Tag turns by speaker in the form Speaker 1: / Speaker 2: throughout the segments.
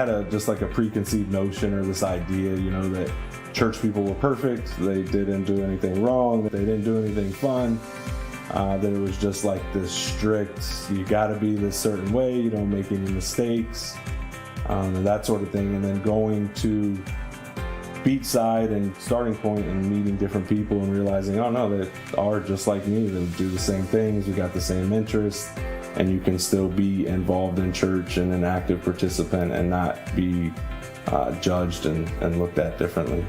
Speaker 1: had just like a preconceived notion or this idea, that church people were perfect. They didn't do anything wrong. They didn't do anything fun. That it was just like this strict, you got to be this certain way, you don't make any mistakes, and that sort of thing. And then going to Beachside and Starting Point and meeting different people and realizing, oh no, they are just like me. They do the same things. We got the same interests, and you can still be involved in church and an active participant and not be judged and looked at differently.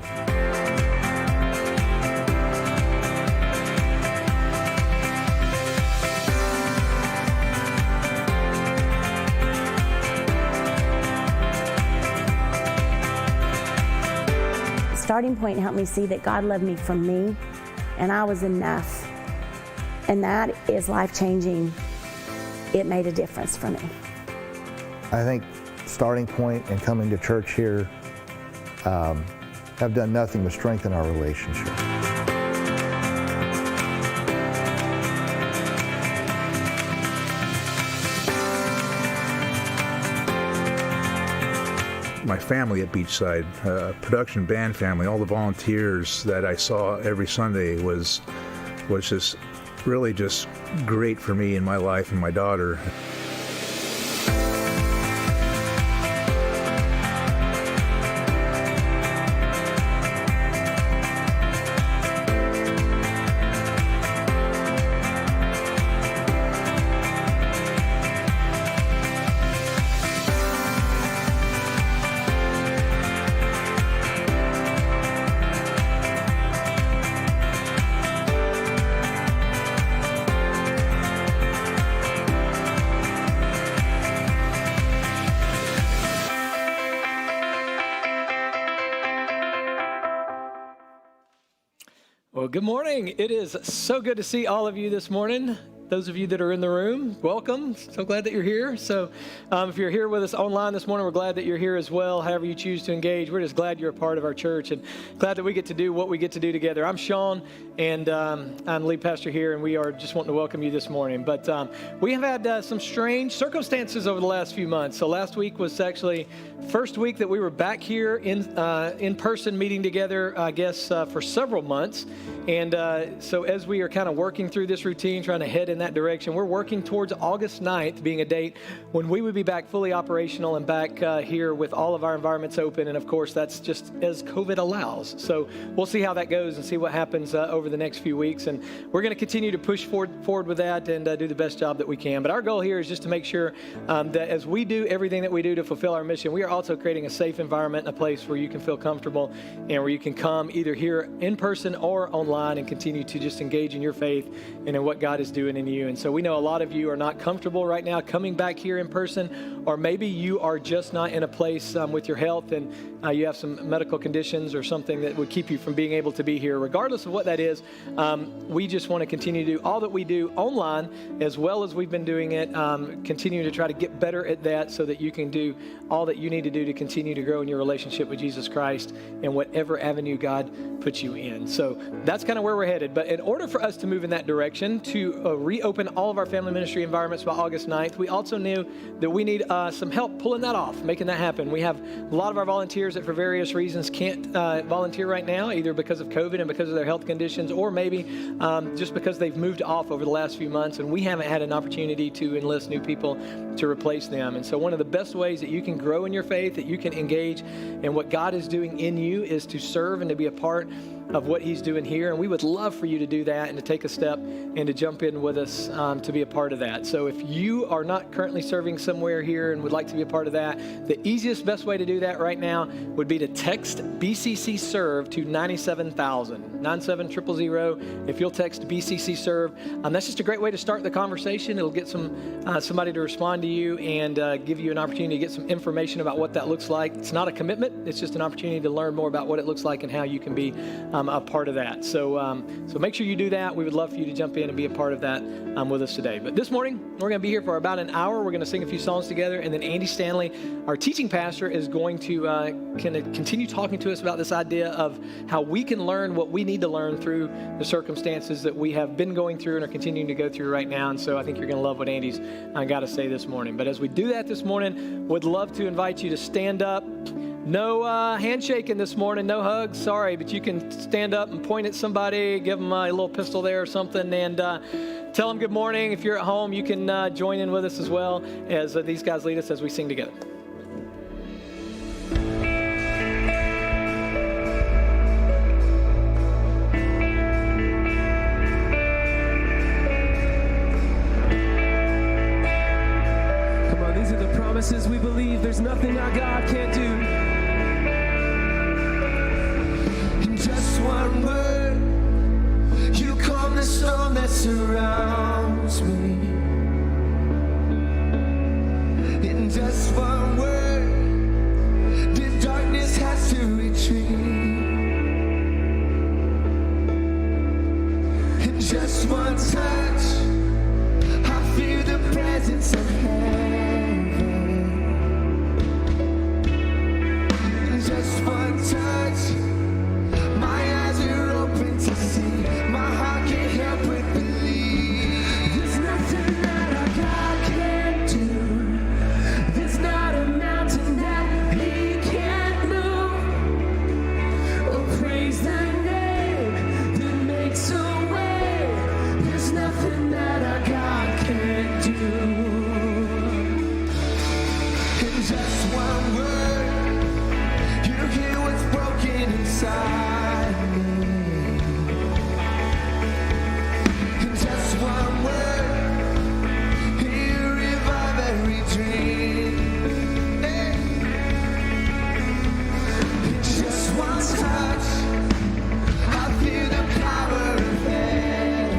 Speaker 2: Starting Point helped me see that God loved me from me, and I was enough. And that is life-changing. It made a difference for me.
Speaker 3: I think Starting Point and coming to church here have done nothing but strengthen our relationship.
Speaker 4: My family at Beachside, production band family, all the volunteers that I saw every Sunday was just really just great for me in my life and my daughter.
Speaker 5: Well, good morning. It is so good to see all of you this morning. Those of you that are in the room, welcome. So glad that you're here. So if you're here with us online this morning, we're glad that you're here as well. However you choose to engage, we're just glad you're a part of our church and glad that we get to do what we get to do together. I'm Sean, and I'm the lead pastor here, and we are just wanting to welcome you this morning. But we have had some strange circumstances over the last few months. So last week was actually first week that we were back here in person meeting together, I guess, for several months. And so as we are kind of working through this routine, trying to head in that direction, we're working towards August 9th being a date when we would be back fully operational and back here with all of our environments open. And of course, that's just as COVID allows. So we'll see how that goes and see what happens over the next few weeks. And we're going to continue to push forward with that and do the best job that we can. But our goal here is just to make sure that as we do everything that we do to fulfill our mission, we are also creating a safe environment and a place where you can feel comfortable and where you can come either here in person or online and continue to just engage in your faith and in what God is doing in you. And so we know a lot of you are not comfortable right now coming back here in person, or maybe you are just not in a place with your health and you have some medical conditions or something that would keep you from being able to be here. Regardless of what that is, we just want to continue to do all that we do online as well as we've been doing it, continue to try to get better at that so that you can do all that you need to do to continue to grow in your relationship with Jesus Christ in whatever avenue God puts you in. So that's kind of where we're headed. But in order for us to move in that direction, to reopen all of our family ministry environments by August 9th, we also knew that we need some help pulling that off, making that happen. We have a lot of our volunteers that for various reasons can't volunteer right now, either because of COVID and because of their health conditions, or maybe just because they've moved off over the last few months and we haven't had an opportunity to enlist new people to replace them. And so one of the best ways that you can grow in your faith, that you can engage in what God is doing in you, is to serve and to be a part of what he's doing here. And we would love for you to do that and to take a step and to jump in with us to be a part of that. So if you are not currently serving somewhere here and would like to be a part of that, the easiest, best way to do that right now would be to text BCC Serve to 97000, 97000. If you'll text BCC Serve, that's just a great way to start the conversation. It'll get somebody to respond to you and give you an opportunity to get some information about what that looks like. It's not a commitment. It's just an opportunity to learn more about what it looks like and how you can be a part of that. So make sure you do that. We would love for you to jump in and be a part of that with us today. But this morning, we're going to be here for about an hour. We're going to sing a few songs together, and then Andy Stanley, our teaching pastor, is going to continue talking to us about this idea of how we can learn what we need to learn through the circumstances that we have been going through and are continuing to go through right now. And so I think you're going to love what Andy's got to say this morning. But as we do that this morning, would love to invite you to stand up. No handshaking this morning, no hugs, sorry, but you can stand up and point at somebody, give them a little pistol there or something, and tell them good morning. If you're at home, you can join in with us as well as these guys lead us as we sing together.
Speaker 6: Come on, these are the promises we believe. There's nothing our God can't do.
Speaker 7: Just one word, you calm the storm that surrounds me. In just one word, the darkness has to retreat. In just one touch, I feel the presence of heaven. In just one touch, my eyes are open to see. My heart can't help but believe. There's nothing that our God can't do. There's not a mountain that He can't move. Oh, praise the name that makes a way. There's nothing that our God can't do. In just one word, you hear what's broken inside. One word, He'll revive every dream. Hey. In just one touch, I feel the power of heaven.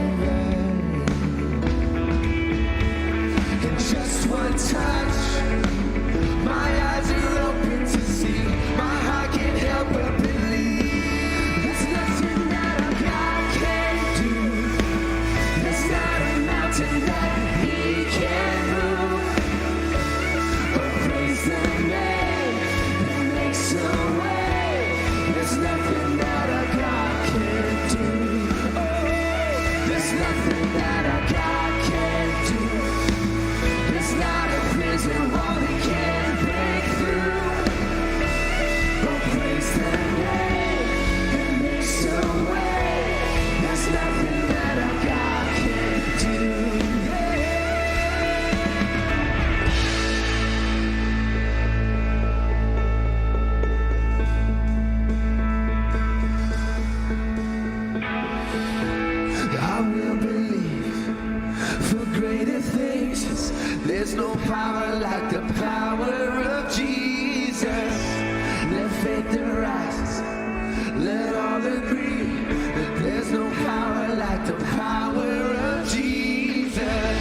Speaker 7: In just one touch, my eyes are open to see. My heart can't help but believe. There's nothing that our God can't do. There's not a mountain that He can't move. Oh, praise the name that makes a way. There's nothing that our God can't do. Oh, there's nothing that our God can't do. There's not a prison wall He can't break through. Oh, praise the name that makes a way. There's nothing that our God can't do. I will believe for greater things. There's no power like the power of Jesus. Let faith arise. Let all agree that there's no power like the power of Jesus.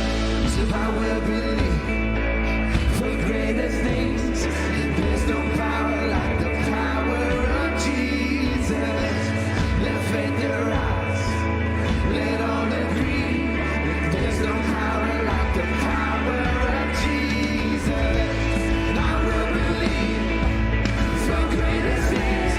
Speaker 7: So I will believe for greater things. There's no power like the power of Jesus. Let faith arise. Let all agree that there's no power like the power of Jesus. And I will believe for greater things.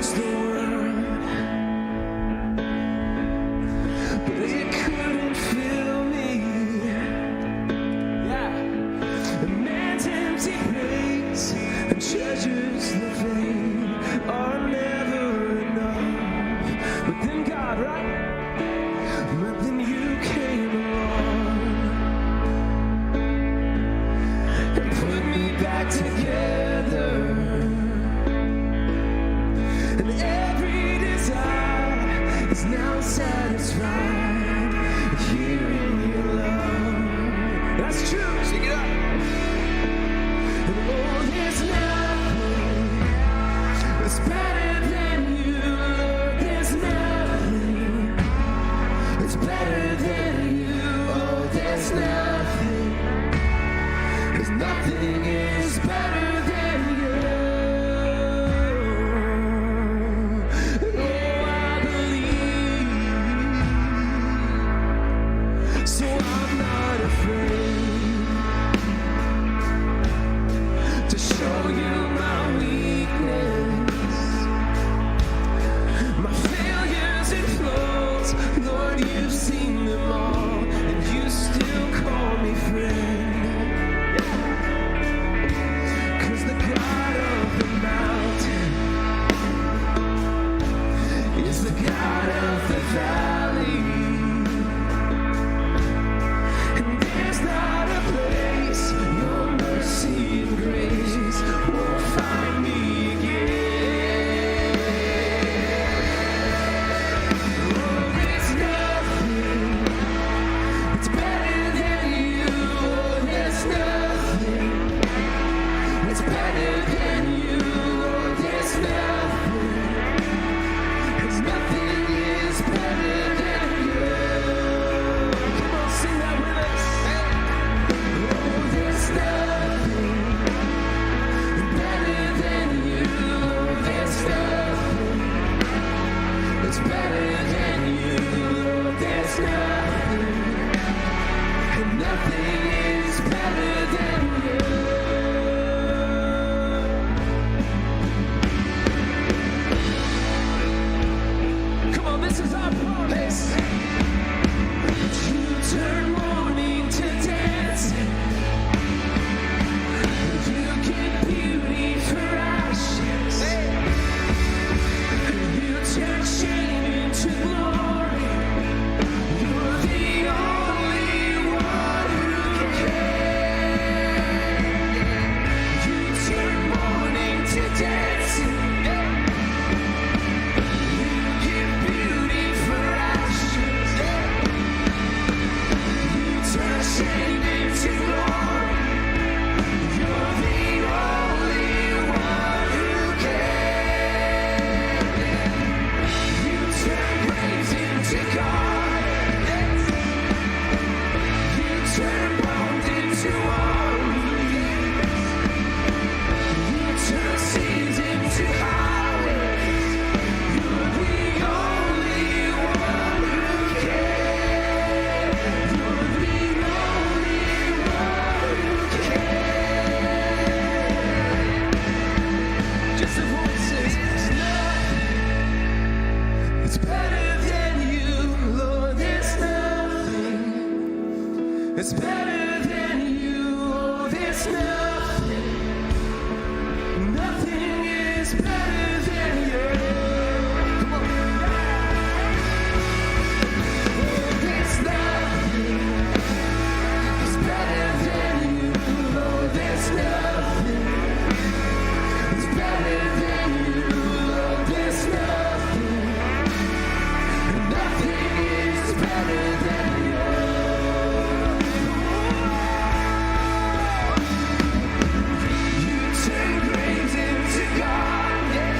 Speaker 6: searched the world, but it couldn't fill me. Yeah. A man's empty praise and treasures the vain are never enough. But then God, right? But then you came along and put me back together. And every desire is now satisfied here in your love. That's true. Sing it up. And oh, there's nothing that's better than you, Lord. There's nothing that's better than you. Oh, there's nothing. There's nothing is better than you. Oh, I believe. So I'm not afraid to show you my weakness, my failures and flaws. Lord, you've seen them all, and you still call me friend. 'Cause the God of the mountain is the God of the valley. And there's not a place your mercy and grace won't find me again. Oh, there's nothing that's better than you. Oh, there's nothing that's better than you. Oh, there's nothing. There's nothing is better than you. Come on, sing that with us. Oh, there's nothing better than you. Oh, there's nothing that's better than you. Oh, there's nothing, and nothing is better than you. Come on, this is our promise. You turn mourning to dancing. You give beauty for ashes. You turn shame into glory. You're the only one who can. You turn mourning to dancing. You give beauty for ashes. You turn shame into glory. You're the only one who can. You turn praise into gardens. You turn bones into armies. You turn seas into highways. You're the only one who can. You're the only one who can. Just the voices. It's better than you, Lord. There's nothing. It's better than you. Oh, there's nothing. Nothing is better than you. Come on. Oh, there's nothing. It's better than you. Oh, there's nothing. It's better than you. Oh, there's nothing. Nothing is better than you. You turn graves into gardens.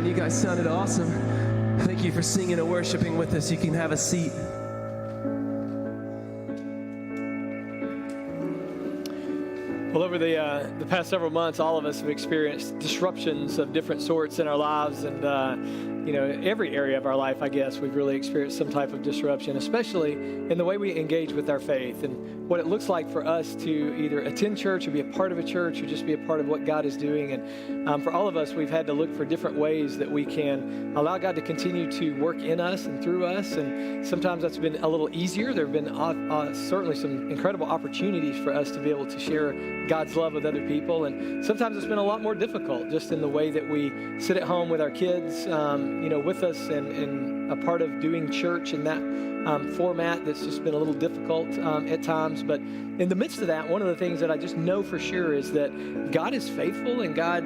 Speaker 6: man. You guys sounded awesome. Thank you for singing and worshiping with us. You can have a seat.
Speaker 5: Well, over the past several months, all of us have experienced disruptions of different sorts in our lives, and every area of our life, I guess, we've really experienced some type of disruption, especially in the way we engage with our faith and what it looks like for us to either attend church or be a part of a church or just be a part of what God is doing. And for all of us, we've had to look for different ways that we can allow God to continue to work in us and through us. And sometimes that's been a little easier. There have been certainly some incredible opportunities for us to be able to share God's love with other people. And sometimes it's been a lot more difficult just in the way that we sit at home with our kids, with us and a part of doing church in that format that's just been a little difficult at times. But in the midst of that, one of the things that I just know for sure is that God is faithful, and God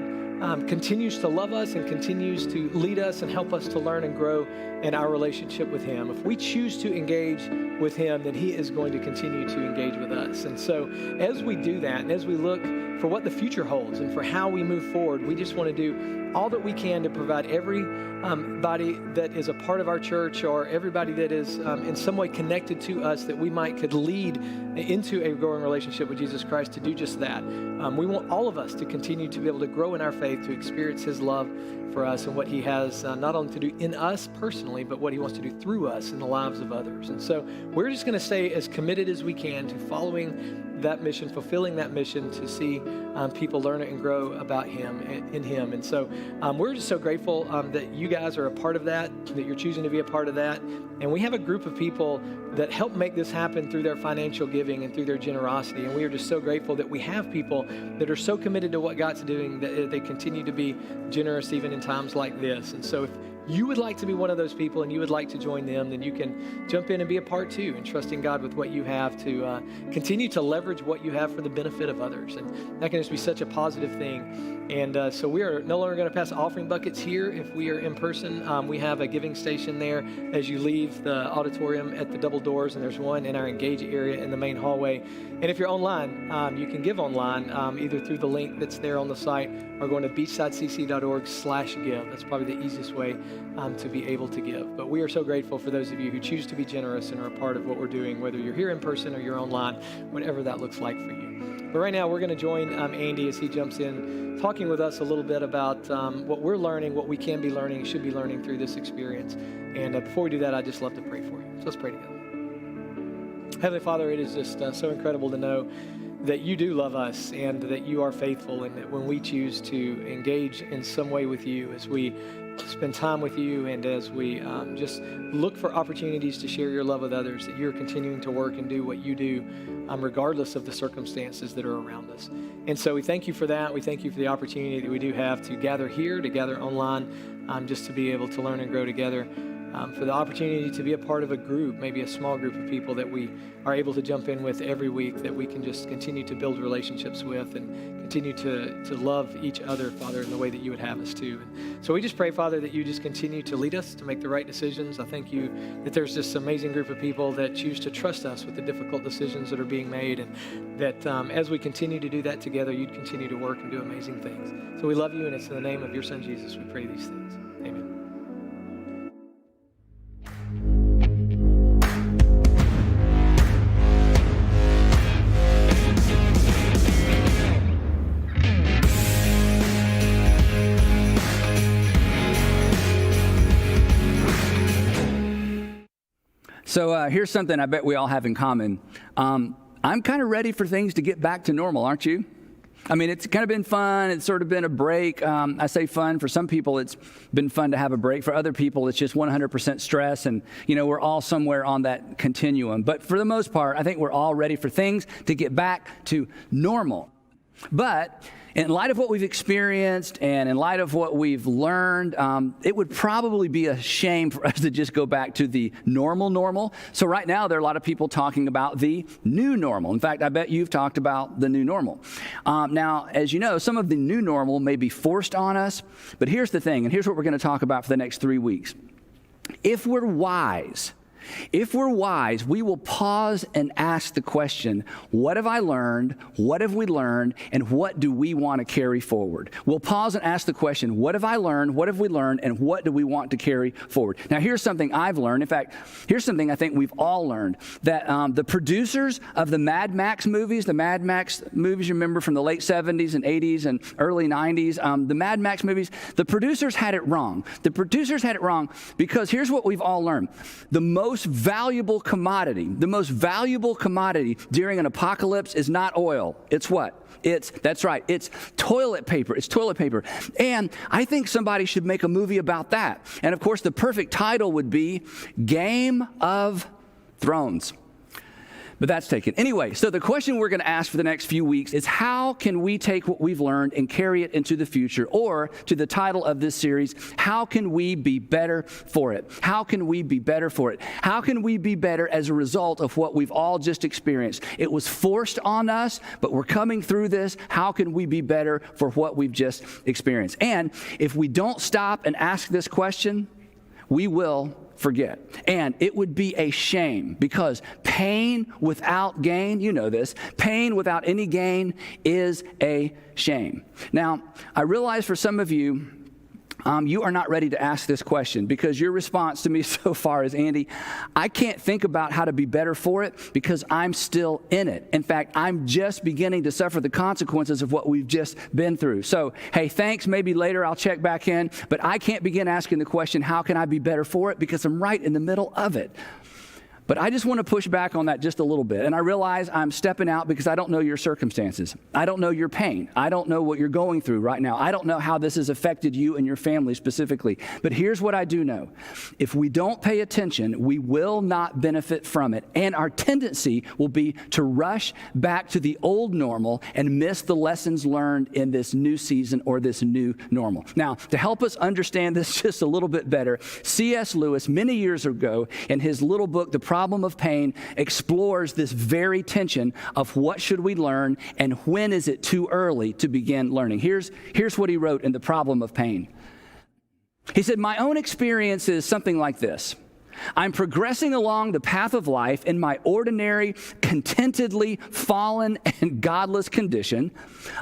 Speaker 5: continues to love us and continues to lead us and help us to learn and grow in our relationship with Him. If we choose to engage with Him, then He is going to continue to engage with us. And so as we do that, and as we look for what the future holds and for how we move forward, we just want to do all that we can to provide everybody that is a part of our church or everybody that is in some way connected to us that we could lead into a growing relationship with Jesus Christ, to do just that. We want all of us to continue to be able to grow in our faith, to experience His love for us and what He has not only to do in us personally, but what He wants to do through us in the lives of others. And so we're just going to stay as committed as we can to following that mission, fulfilling that mission, to see people learn and grow about Him, in Him. And so we're just so grateful that you guys are a part of that you're choosing to be a part of that. And we have a group of people that help make this happen through their financial giving and through their generosity. And we are just so grateful that we have people that are so committed to what God's doing that they continue to be generous even in times like this. And so if you would like to be one of those people and you would like to join them, then you can jump in and be a part too, and trusting God with what you have to continue to leverage what you have for the benefit of others. And that can just be such a positive thing. And so we are no longer going to pass offering buckets here if we are in person. We have a giving station there as you leave the auditorium at the double doors, and there's one in our Engage area in the main hallway. And if you're online, you can give online either through the link that's there on the site or going to beachsidecc.org/give. That's probably the easiest way to be able to give. But we are so grateful for those of you who choose to be generous and are a part of what we're doing, whether you're here in person or you're online, whatever that looks like for you. But right now, we're going to join Andy as he jumps in, talking with us a little bit about what we're learning, what we can be learning, should be learning through this experience. And before we do that, I'd just love to pray for you. So let's pray together. Heavenly Father, it is just so incredible to know that you do love us and that you are faithful, and that when we choose to engage in some way with you, as we spend time with you and as we just look for opportunities to share your love with others, that you're continuing to work and do what you do regardless of the circumstances that are around us. And so we thank you for that. We thank you for the opportunity that we do have to gather here, to gather online, just to be able to learn and grow together. For the opportunity to be a part of a group, maybe a small group of people that we are able to jump in with every week, that we can just continue to build relationships with and continue to love each other, Father, in the way that you would have us to. And so we just pray, Father, that you just continue to lead us to make the right decisions. I thank you that there's this amazing group of people that choose to trust us with the difficult decisions that are being made, and that as we continue to do that together, you'd continue to work and do amazing things. So we love you, and it's in the name of your Son, Jesus, we pray these things. Amen.
Speaker 8: So here's something I bet we all have in common. I'm kind of ready for things to get back to normal, aren't you? I mean, it's kind of been fun. It's sort of been a break. I say fun. For some people, it's been fun to have a break. For other people, it's just 100% stress. And, we're all somewhere on that continuum. But for the most part, I think we're all ready for things to get back to normal. But in light of what we've experienced and in light of what we've learned, it would probably be a shame for us to just go back to the normal. So right now, there are a lot of people talking about the new normal. In fact, I bet you've talked about the new normal. Now, as you know, some of the new normal may be forced on us. But here's the thing, and here's what we're going to talk about for the next 3 weeks. If we're wise, If we're wise, we will pause and ask the question, what have I learned? What have we learned? And what do we want to carry forward? We'll pause and ask the question, what have I learned? What have we learned? And what do we want to carry forward? Now, here's something I've learned. In fact, here's something I think we've all learned, that the producers of the Mad Max movies, you remember from the late 70s and 80s and early 90s, the Mad Max movies, the producers had it wrong. The producers had it wrong because here's what we've all learned. The most valuable commodity during an apocalypse is not oil. It's what? That's right. It's toilet paper. It's toilet paper. And I think somebody should make a movie about that. And of course, the perfect title would be Game of Thrones. But that's taken. Anyway, so the question we're going to ask for the next few weeks is, how can we take what we've learned and carry it into the future? Or, to the title of this series, how can we be better for it? How can we be better for it? How can we be better as a result of what we've all just experienced? It was forced on us, but we're coming through this. How can we be better for what we've just experienced? And if we don't stop and ask this question, we will forget. And it would be a shame, because pain without gain, you know this, pain without any gain is a shame. Now, I realize for some of you, you are not ready to ask this question, because your response to me so far is, Andy, I can't think about how to be better for it because I'm still in it. In fact, I'm just beginning to suffer the consequences of what we've just been through. So, hey, thanks. Maybe later I'll check back in. But I can't begin asking the question, how can I be better for it? Because I'm right in the middle of it. But I just want to push back on that just a little bit. And I realize I'm stepping out because I don't know your circumstances. I don't know your pain. I don't know what you're going through right now. I don't know how this has affected you and your family specifically. But here's what I do know. If we don't pay attention, we will not benefit from it. And our tendency will be to rush back to the old normal and miss the lessons learned in this new season or this new normal. Now, to help us understand this just a little bit better, C.S. Lewis, many years ago, in his little book, The Problem of Pain, explores this very tension of what should we learn and when is it too early to begin learning. Here's what he wrote in The Problem of Pain. He said, my own experience is something like this. I'm progressing along the path of life in my ordinary, contentedly fallen and godless condition,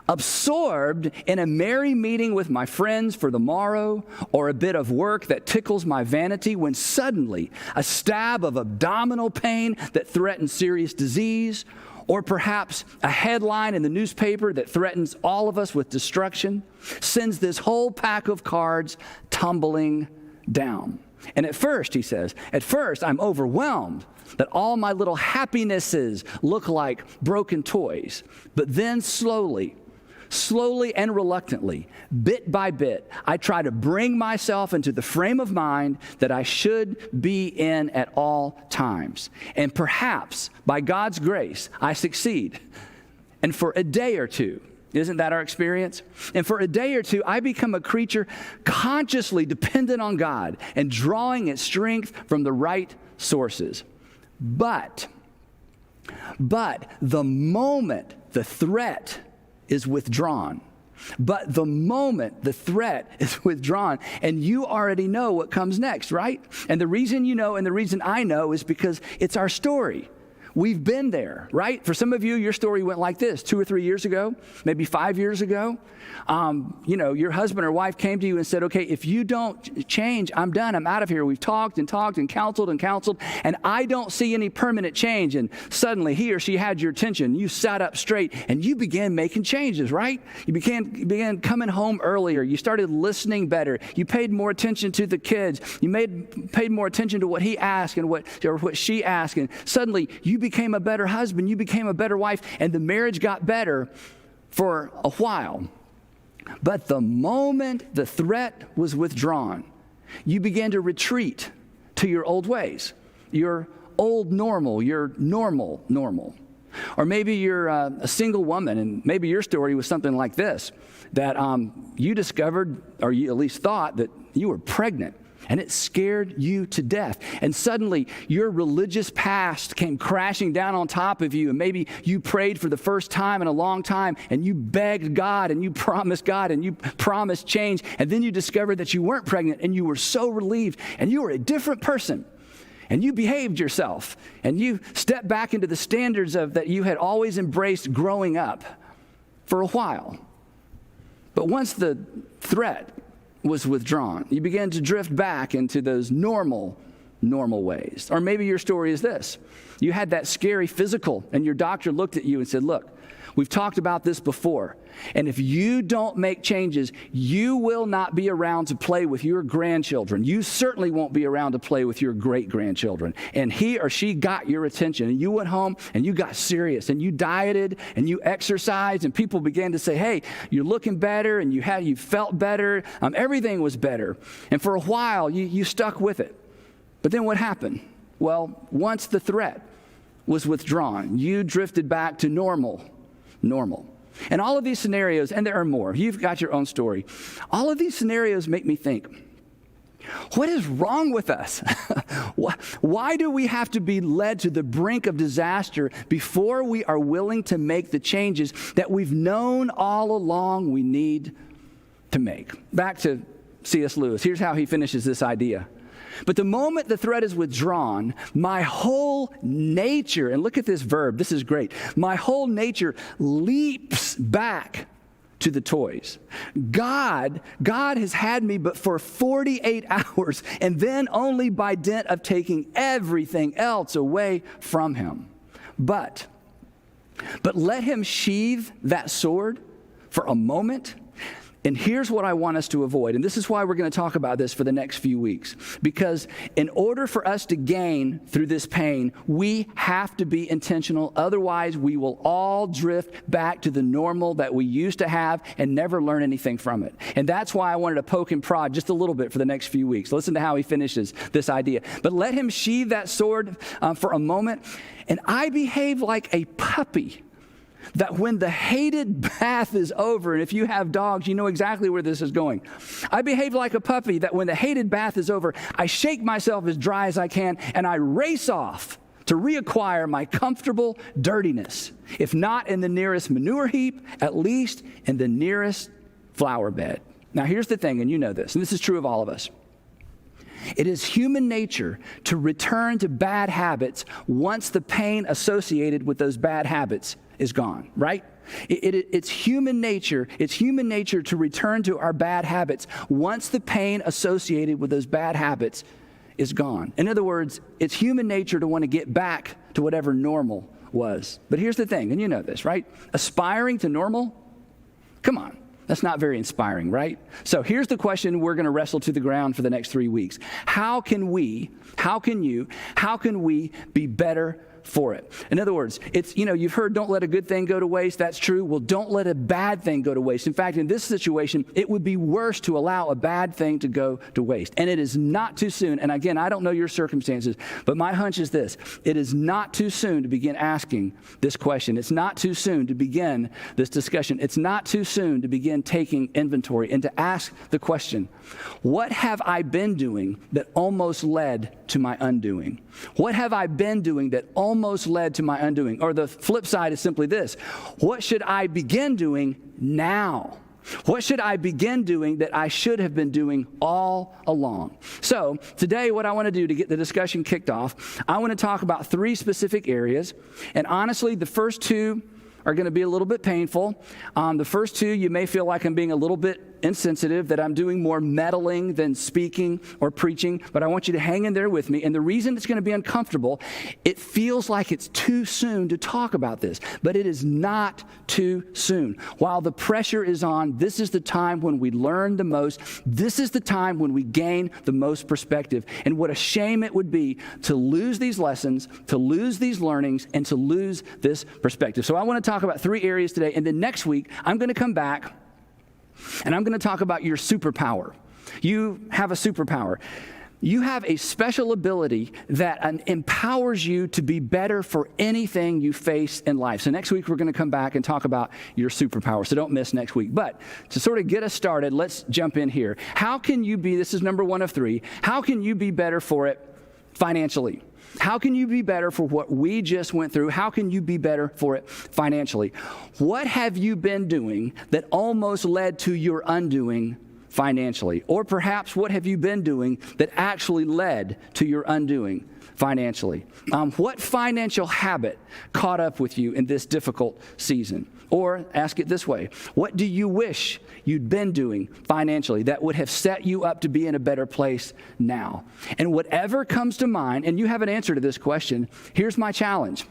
Speaker 8: absorbed in a merry meeting with my friends for the morrow, or a bit of work that tickles my vanity, when suddenly a stab of abdominal pain that threatens serious disease, or perhaps a headline in the newspaper that threatens all of us with destruction, sends this whole pack of cards tumbling down. And at first, he says, I'm overwhelmed that all my little happinesses look like broken toys. But then slowly and reluctantly, bit by bit, I try to bring myself into the frame of mind that I should be in at all times. And perhaps, by God's grace, I succeed. And for a day or two, isn't that our experience? And for a day or two, I become a creature consciously dependent on God and drawing its strength from the right sources. But the moment the threat is withdrawn, and you already know what comes next, right? And the reason you know and the reason I know is because it's our story. We've been there, right? For some of you, your story went like this 2 or 3 years ago, maybe 5 years ago. Your husband or wife came to you and said, okay, if you don't change, I'm done. I'm out of here. We've talked and counseled, and I don't see any permanent change. And suddenly he or she had your attention. You sat up straight and you began making changes, right? You began coming home earlier. You started listening better. You paid more attention to the kids. You paid more attention to what he asked and what she asked. And suddenly you became a better husband. You became a better wife. And the marriage got better for a while. But the moment the threat was withdrawn, you began to retreat to your old ways, your old normal, your normal. Or maybe you're a single woman, and maybe your story was something like this, that you discovered, or you at least thought, that you were pregnant. And it scared you to death. And suddenly, your religious past came crashing down on top of you. And maybe you prayed for the first time in a long time, and you begged God, and you promised God, and you promised change. And then you discovered that you weren't pregnant, and you were so relieved, and you were a different person. and you behaved yourself, and you stepped back into the standards of that you had always embraced growing up for a while. But once the threat was withdrawn, you began to drift back into those normal ways. Or maybe your story is this. You had that scary physical, and your doctor looked at you and said, look, we've talked about this before, and if you don't make changes, you will not be around to play with your grandchildren. You certainly won't be around to play with your great-grandchildren. And he or she got your attention, and you went home, and you got serious, and you dieted, and you exercised, and people began to say, hey, you're looking better, and you felt better. Everything was better. And for a while, you stuck with it. But then what happened? Well, once the threat was withdrawn, you drifted back to normal. And all of these scenarios, and there are more, you've got your own story. All of these scenarios make me think, what is wrong with us? Why do we have to be led to the brink of disaster before we are willing to make the changes that we've known all along we need to make? Back to C.S. Lewis. Here's how he finishes this idea. But the moment the threat is withdrawn, my whole nature, and look at this verb, this is great, my whole nature leaps back to the toys. God has had me but for 48 hours, and then only by dint of taking everything else away from him. But let him sheathe that sword for a moment. And here's what I want us to avoid, and this is why we're going to talk about this for the next few weeks. Because in order for us to gain through this pain, we have to be intentional. Otherwise, we will all drift back to the normal that we used to have and never learn anything from it. And that's why I wanted to poke and prod just a little bit for the next few weeks. Listen to how he finishes this idea. But let him sheathe that sword for a moment, and I behave like a puppy, that when the hated bath is over, and if you have dogs, you know exactly where this is going. I behave like a puppy that when the hated bath is over, I shake myself as dry as I can, and I race off to reacquire my comfortable dirtiness. If not in the nearest manure heap, at least in the nearest flower bed. Now here's the thing, and you know this, and this is true of all of us. It is human nature to return to bad habits once the pain associated with those bad habits is gone, right? It's human nature. It's human nature to return to our bad habits once the pain associated with those bad habits is gone. In other words, it's human nature to want to get back to whatever normal was. But here's the thing, and you know this, right? Aspiring to normal? Come on. That's not very inspiring, right? So here's the question we're going to wrestle to the ground for the next 3 weeks. How can we be better for it? In other words, it's, you've heard don't let a good thing go to waste. That's true. Well, don't let a bad thing go to waste. In fact, in this situation, it would be worse to allow a bad thing to go to waste. And it is not too soon. And again, I don't know your circumstances, but my hunch is this. It is not too soon to begin asking this question. It's not too soon to begin this discussion. It's not too soon to begin taking inventory and to ask the question, what have I been doing that almost led to my undoing? What have I been doing that almost led to my undoing? Or the flip side is simply this. What should I begin doing now? What should I begin doing that I should have been doing all along? So today what I want to do to get the discussion kicked off, I want to talk about 3 specific areas. And honestly, the first 2 are going to be a little bit painful. The first 2, you may feel like I'm being a little bit insensitive, that I'm doing more meddling than speaking or preaching, but I want you to hang in there with me. And the reason it's going to be uncomfortable, it feels like it's too soon to talk about this, but it is not too soon. While the pressure is on, this is the time when we learn the most. This is the time when we gain the most perspective. And what a shame it would be to lose these lessons, to lose these learnings, and to lose this perspective. So I want to talk about 3 areas today, and then next week, I'm going to come back and I'm going to talk about your superpower. You have a superpower. You have a special ability that empowers you to be better for anything you face in life. So next week, we're going to come back and talk about your superpower. So don't miss next week. But to sort of get us started, let's jump in here. How can you be, this is number 1 of 3, how can you be better for it financially? How can you be better for what we just went through? How can you be better for it financially? What have you been doing that almost led to your undoing financially? Or perhaps what have you been doing that actually led to your undoing financially? What financial habit caught up with you in this difficult season? Or ask it this way: what do you wish you'd been doing financially that would have set you up to be in a better place now? And whatever comes to mind, and you have an answer to this question, here's my challenge.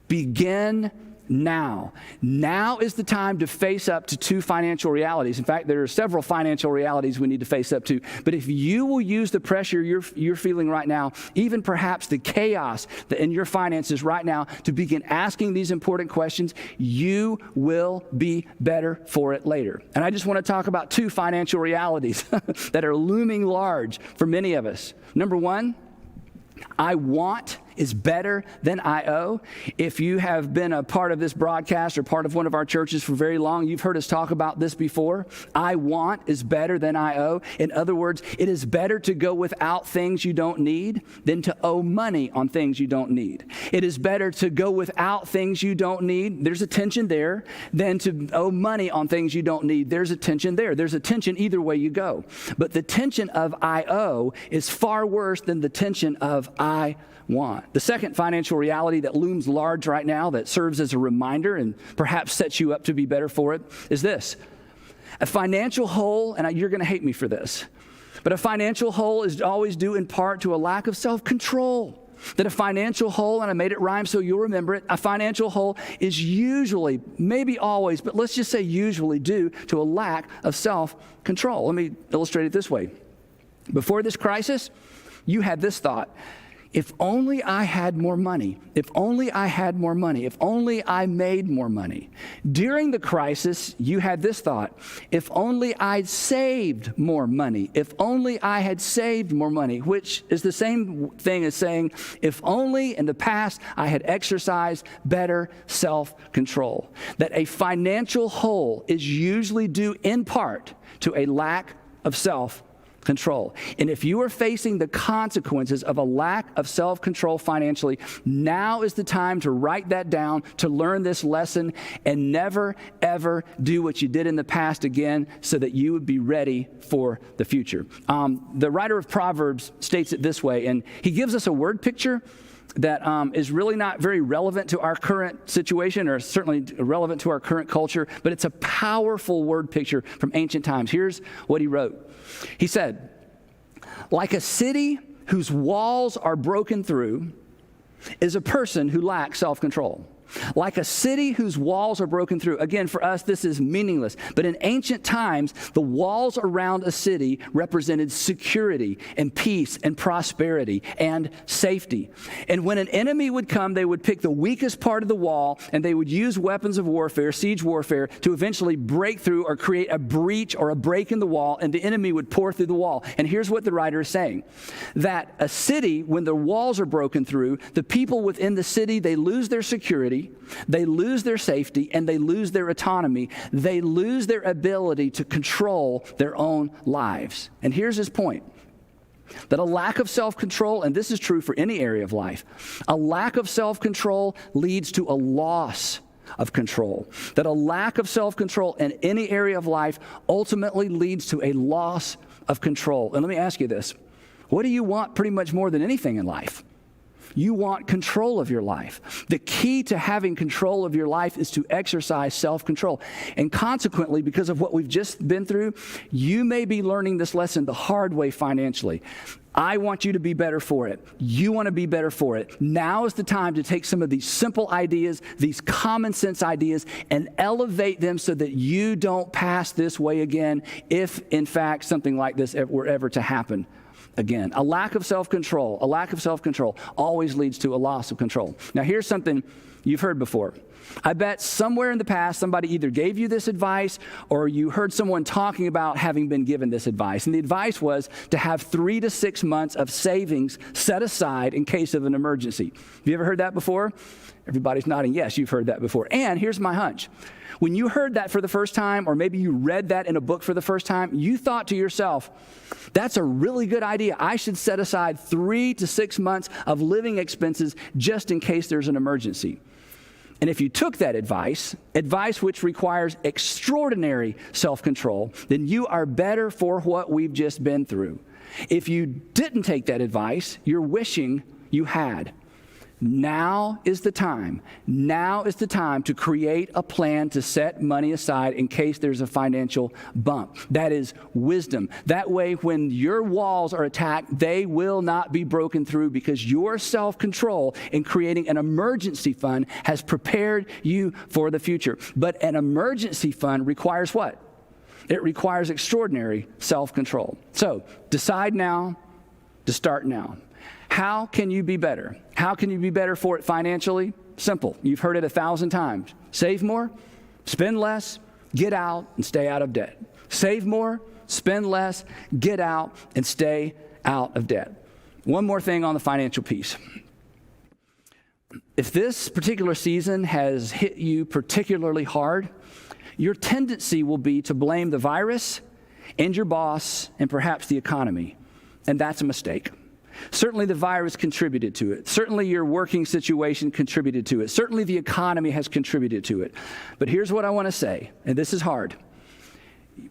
Speaker 8: Begin now. Now is the time to face up to two financial realities. In fact, there are several financial realities we need to face up to. But if you will use the pressure you're feeling right now, even perhaps the chaos in your finances right now, to begin asking these important questions, you will be better for it later. And I just want to talk about two financial realities that are looming large for many of us. Number one, I want is better than I owe. If you have been a part of this broadcast or part of one of our churches for very long, you've heard us talk about this before. I want is better than I owe. In other words, it is better to go without things you don't need than to owe money on things you don't need. It is better to go without things you don't need. There's a tension there. Than to owe money on things you don't need. There's a tension there. There's a tension either way you go. But the tension of I owe is far worse than the tension of I want. The second financial reality that looms large right now, that serves as a reminder and perhaps sets you up to be better for it, is this. A financial hole, and you're going to hate me for this, but a financial hole is always due in part to a lack of self-control. That a financial hole, and I made it rhyme so you'll remember it, a financial hole is usually, maybe always, but let's just say usually due to a lack of self-control. Let me illustrate it this way. Before this crisis, you had this thought: if only I had more money, if only I had more money, if only I made more money. During the crisis, you had this thought: if only I'd saved more money, if only I had saved more money, which is the same thing as saying, if only in the past I had exercised better self-control. That a financial hole is usually due in part to a lack of self-control. And if you are facing the consequences of a lack of self-control financially, now is the time to write that down, to learn this lesson, and never, ever do what you did in the past again, so that you would be ready for the future. The writer of Proverbs states it this way, and he gives us a word picture that is really not very relevant to our current situation, or certainly relevant to our current culture, but it's a powerful word picture from ancient times. Here's what he wrote. He said, like a city whose walls are broken through is a person who lacks self-control. Like a city whose walls are broken through. Again, for us, this is meaningless. But in ancient times, the walls around a city represented security and peace and prosperity and safety. And when an enemy would come, they would pick the weakest part of the wall, and they would use weapons of warfare, siege warfare, to eventually break through or create a breach or a break in the wall, and the enemy would pour through the wall. And here's what the writer is saying: that a city, when the walls are broken through, the people within the city, they lose their security, they lose their safety, and they lose their autonomy. They lose their ability to control their own lives. And here's his point: that a lack of self-control, and this is true for any area of life, a lack of self-control leads to a loss of control. That a lack of self-control in any area of life ultimately leads to a loss of control. And let me ask you this: what do you want pretty much more than anything in life? You want control of your life. The key to having control of your life is to exercise self-control. And consequently, because of what we've just been through, you may be learning this lesson the hard way financially. I want you to be better for it. You want to be better for it. Now is the time to take some of these simple ideas, these common sense ideas, and elevate them so that you don't pass this way again, if in fact something like this were ever to happen again. A lack of self-control always leads to a loss of control. Now, here's something you've heard before. I bet somewhere in the past somebody either gave you this advice or you heard someone talking about having been given this advice. And the advice was to have 3 to 6 months of savings set aside in case of an emergency. Have you ever heard that before? Everybody's nodding yes, you've heard that before. And here's my hunch. When you heard that for the first time, or maybe you read that in a book for the first time, you thought to yourself, that's a really good idea. I should set aside 3 to 6 months of living expenses just in case there's an emergency. And if you took that advice which requires extraordinary self-control, then you are better for what we've just been through. If you didn't take that advice, you're wishing you had. Now is the time. Now is the time to create a plan to set money aside in case there's a financial bump. That is wisdom. That way, when your walls are attacked, they will not be broken through because your self-control in creating an emergency fund has prepared you for the future. But an emergency fund requires what? It requires extraordinary self-control. So decide now to start now. How can you be better? How can you be better for it financially? Simple. You've heard it 1,000 times. Save more, spend less, get out and stay out of debt. Save more, spend less, get out and stay out of debt. One more thing on the financial piece. If this particular season has hit you particularly hard, your tendency will be to blame the virus and your boss and perhaps the economy. And that's a mistake. Certainly the virus contributed to it. Certainly your working situation contributed to it. Certainly the economy has contributed to it. But here's what I want to say, and this is hard.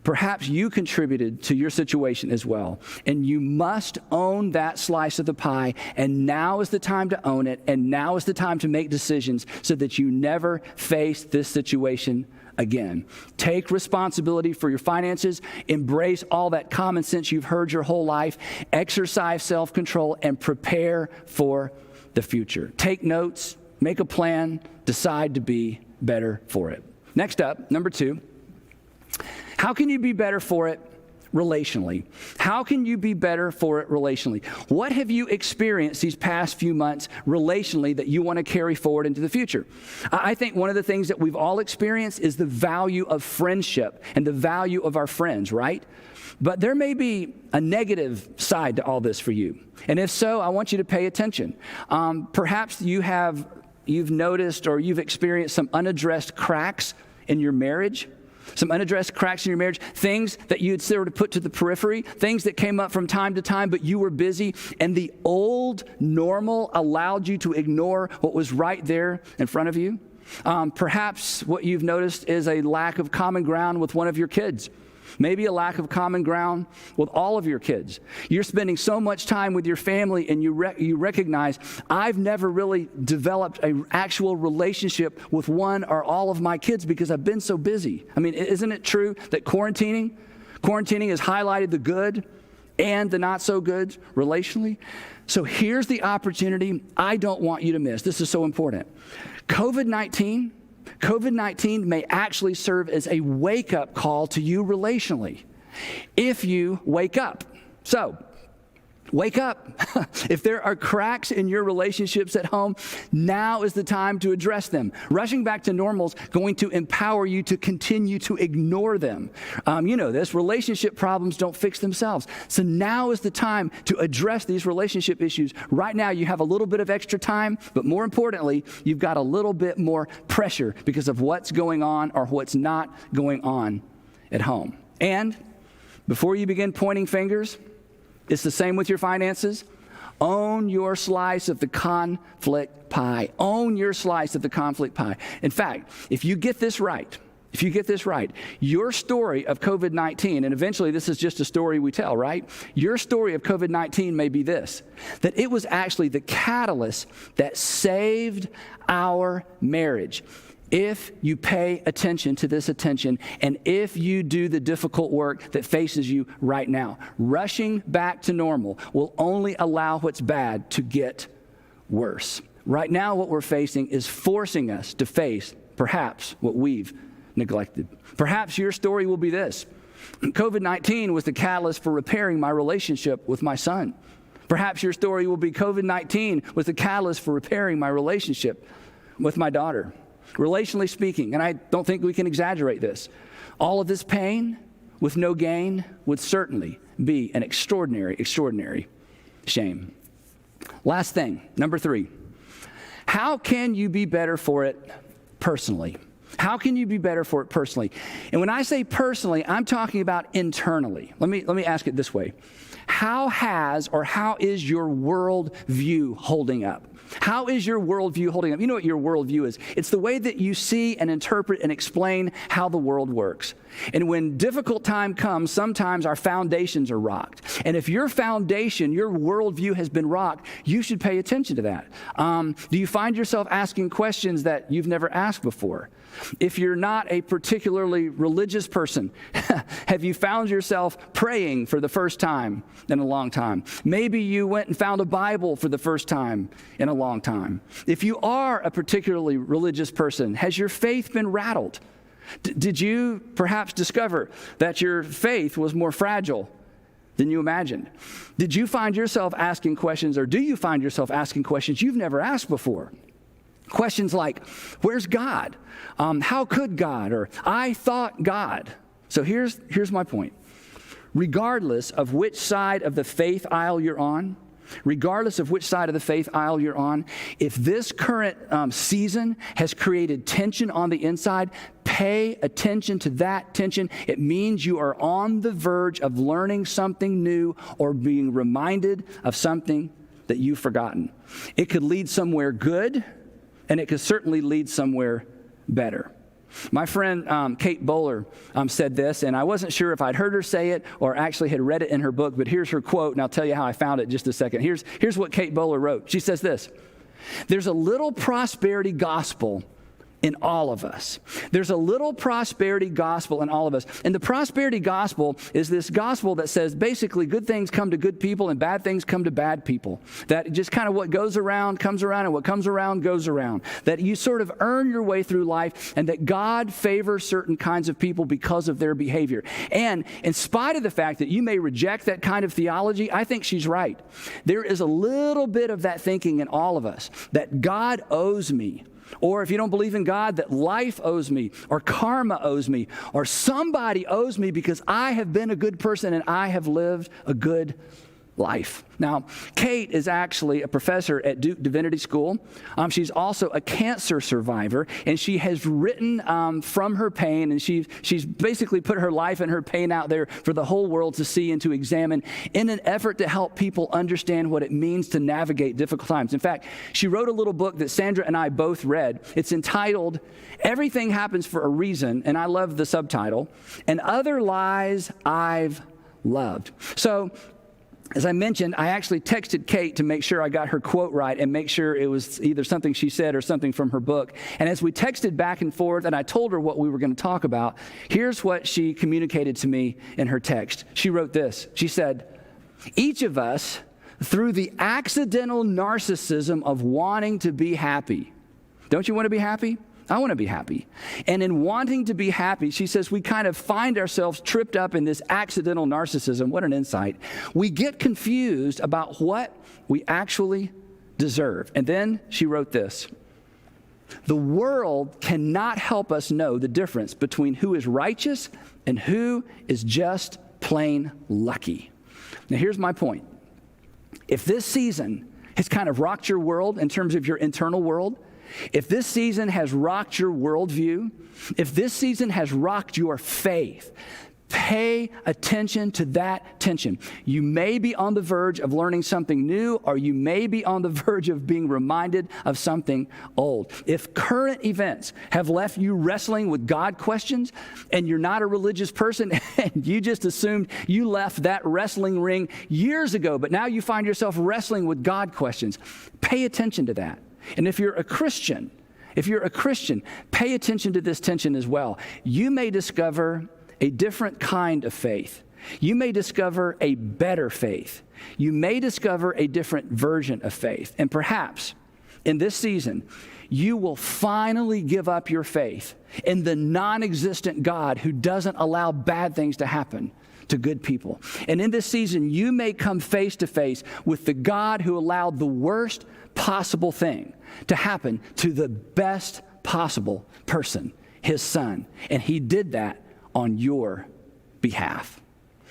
Speaker 8: Perhaps you contributed to your situation as well, and you must own that slice of the pie, and now is the time to own it, and now is the time to make decisions so that you never face this situation again. Take responsibility for your finances, embrace all that common sense you've heard your whole life, exercise self-control, and prepare for the future. Take notes, make a plan, decide to be better for it. Next up, number 2, how can you be better for it relationally? How can you be better for it relationally? What have you experienced these past few months relationally that you want to carry forward into the future? I think one of the things that we've all experienced is the value of friendship and the value of our friends, right? But there may be a negative side to all this for you. And if so, I want you to pay attention. Perhaps you've noticed or you've experienced some unaddressed cracks in your marriage. Some unaddressed cracks in your marriage, things that you had sort of put to the periphery, things that came up from time to time, but you were busy, and the old normal allowed you to ignore what was right there in front of you. Perhaps what you've noticed is a lack of common ground with one of your kids. Maybe a lack of common ground with all of your kids. You're spending so much time with your family and you recognize, I've never really developed an actual relationship with one or all of my kids because I've been so busy. I mean, isn't it true that quarantining has highlighted the good and the not so good relationally? So here's the opportunity I don't want you to miss. This is so important. COVID-19 may actually serve as a wake-up call to you relationally, if you wake up. So, wake up. If there are cracks in your relationships at home, now is the time to address them. Rushing back to normal is going to empower you to continue to ignore them. You know this, relationship problems don't fix themselves. So now is the time to address these relationship issues. Right now you have a little bit of extra time, but more importantly, you've got a little bit more pressure because of what's going on or what's not going on at home. And before you begin pointing fingers, it's the same with your finances. Own your slice of the conflict pie. Own your slice of the conflict pie. In fact, if you get this right, your story of COVID-19, and eventually this is just a story we tell, right? Your story of COVID-19 may be this, that it was actually the catalyst that saved our marriage. If you pay attention to this attention, and if you do the difficult work that faces you right now, rushing back to normal will only allow what's bad to get worse. Right now, what we're facing is forcing us to face perhaps what we've neglected. Perhaps your story will be this. COVID-19 was the catalyst for repairing my relationship with my son. Perhaps your story will be COVID-19 was the catalyst for repairing my relationship with my daughter. Relationally speaking, and I don't think we can exaggerate this, all of this pain with no gain would certainly be an extraordinary, extraordinary shame. Last thing, number 3. How can you be better for it personally? How can you be better for it personally? And when I say personally, I'm talking about internally. Let me ask it this way. How is your world view holding up? How is your worldview holding up? You know what your worldview is? It's the way that you see and interpret and explain how the world works. And when difficult time comes, sometimes our foundations are rocked. And if your foundation, your worldview has been rocked, you should pay attention to that. Do you find yourself asking questions that you've never asked before? If you're not a particularly religious person, have you found yourself praying for the first time in a long time? Maybe you went and found a Bible for the first time in a long time. If you are a particularly religious person, has your faith been rattled? Did you perhaps discover that your faith was more fragile than you imagined? Did you find yourself asking questions, or do you find yourself asking questions you've never asked before? Questions like, where's God? How could God? Or I thought God. So here's my point. Regardless of which side of the faith aisle you're on, if this current season has created tension on the inside, pay attention to that tension. It means you are on the verge of learning something new or being reminded of something that you've forgotten. It could lead somewhere good, and it could certainly lead somewhere better. My friend Kate Bowler said this, and I wasn't sure if I'd heard her say it or actually had read it in her book, but here's her quote, and I'll tell you how I found it in just a second. Here's what Kate Bowler wrote. She says this: there's a little prosperity gospel in all of us. There's a little prosperity gospel in all of us. And the prosperity gospel is this gospel that says basically good things come to good people and bad things come to bad people. That just kind of what goes around comes around, and what comes around goes around. That you sort of earn your way through life, and that God favors certain kinds of people because of their behavior. And in spite of the fact that you may reject that kind of theology, I think she's right. There is a little bit of that thinking in all of us, that God owes me. Or if you don't believe in God, that life owes me, or karma owes me, or somebody owes me because I have been a good person and I have lived a good life. Now, Kate is actually a professor at Duke Divinity School. She's also a cancer survivor, and she has written from her pain, and she's basically put her life and her pain out there for the whole world to see and to examine in an effort to help people understand what it means to navigate difficult times. In fact, she wrote a little book that Sandra and I both read. It's entitled, Everything Happens for a Reason, and I love the subtitle, and Other Lies I've Loved. So, as I mentioned, I actually texted Kate to make sure I got her quote right and make sure it was either something she said or something from her book. And as we texted back and forth and I told her what we were going to talk about, here's what she communicated to me in her text. She wrote this. She said, each of us, through the accidental narcissism of wanting to be happy. Don't you want to be happy? I want to be happy. And in wanting to be happy, she says, we kind of find ourselves tripped up in this accidental narcissism. What an insight. We get confused about what we actually deserve. And then she wrote this: the world cannot help us know the difference between who is righteous and who is just plain lucky. Now, here's my point. If this season has kind of rocked your world in terms of your internal world, if this season has rocked your worldview, if this season has rocked your faith, pay attention to that tension. You may be on the verge of learning something new, or you may be on the verge of being reminded of something old. If current events have left you wrestling with God questions, and you're not a religious person, and you just assumed you left that wrestling ring years ago, but now you find yourself wrestling with God questions, pay attention to that. And if you're a Christian, pay attention to this tension as well. You may discover a different kind of faith. You may discover a better faith. You may discover a different version of faith. And perhaps in this season, you will finally give up your faith in the non-existent God who doesn't allow bad things to happen to good people. And in this season, you may come face to face with the God who allowed the worst possible thing to happen to the best possible person, his son. And he did that on your behalf.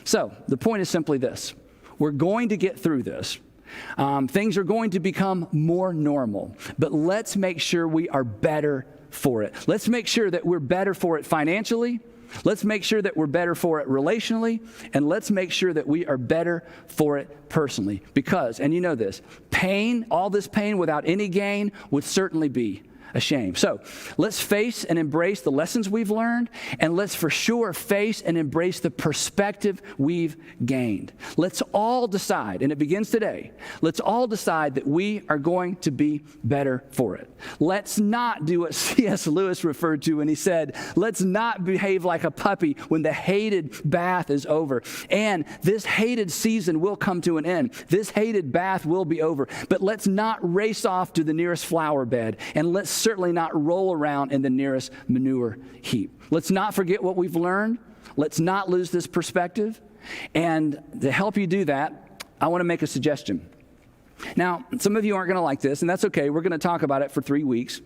Speaker 8: So the point is simply this: we're going to get through this. Things are going to become more normal, but let's make sure we are better for it. Let's make sure that we're better for it financially. Let's make sure that we're better for it relationally, and let's make sure that we are better for it personally. Because, and you know this, pain, all this pain without any gain would certainly be a shame. So let's face and embrace the lessons we've learned, and let's for sure face and embrace the perspective we've gained. Let's all decide, and it begins today, let's all decide that we are going to be better for it. Let's not do what C.S. Lewis referred to when he said, let's not behave like a puppy when the hated bath is over. And this hated season will come to an end. This hated bath will be over. But let's not race off to the nearest flower bed, and let's certainly not roll around in the nearest manure heap. Let's not forget what we've learned. Let's not lose this perspective. And to help you do that, I want to make a suggestion. Now, some of you aren't going to like this, and that's okay. We're going to talk about it for 3 weeks.